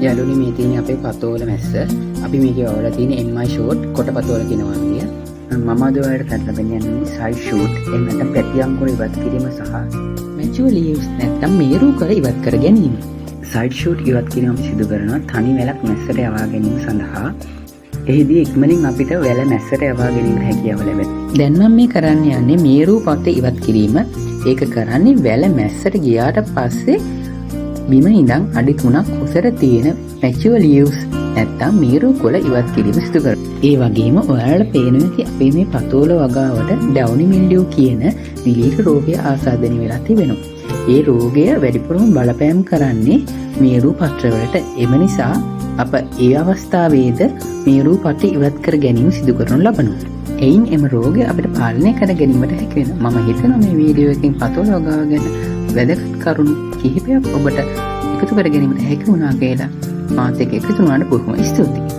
යාළුවනේ මේ තියෙන්නේ අපේ පතෝල මැස්ස. අපි මේකේ වවලා තියෙන MI short කොට පතෝල කියනවා විදිය. මම අද ඔයාලට කරලා දෙන්නේ side shoot එහෙම නැත්නම් ප්‍රතිඅංකුර ඉවත් කිරීම සහ mature leaves නැත්නම් මේරු කර ඉවත් කර ගැනීම. side shoot ඉවත් කිරීම සිදු කරනවා තනි වැලක් මැස්සට යවා ගැනීම සඳහා. එහිදී ඉක්මනින් අපිට වැල මැස්සට යවා ගැනීමට හැකියාව ලැබෙනවා. දැන් මම මේ කරන්න යන්නේ මේරු පත ඉවත් කිරීම. ඒක කරන්නේ වැල මැස්සට ගියාට පස්සේ බිම ඉඳන් අඩි 3ක් උසට තියෙන mature leaves නැත්තම් මේරු කොළ ඉවත් කිරීම සිදු කරනවා. ඒ වගේම ඔයාලට පේනවා කි අපේ මේ පතෝල වගාවට ඩවුනි මිල්ඩියු කියන විලීර රෝගය ආසාදනය වෙලා තිබෙනවා. ඒ රෝගය වැඩිපුරම බලපෑම් කරන්නේ මේරු පත්‍රවලට. එම නිසා අප ඒ අවස්ථාවේද මේරු පත්‍ර ඉවත් කර ගැනීම සිදු කරනු ලබනවා. එයින් එම රෝගය අපිට පාලනය කර ගැනීමට හැකි වෙනවා. මම හිතනවා මේ වීඩියෝ එකෙන් පතෝල වගාව ගැන වැදගත් කරුණු කිහිපයක් ඔබට එකතු කර ගැනීමට හැකි වුණා කියලා. මාත් එක්ක එකතු වුණාට බොහොම ස්තුතියි.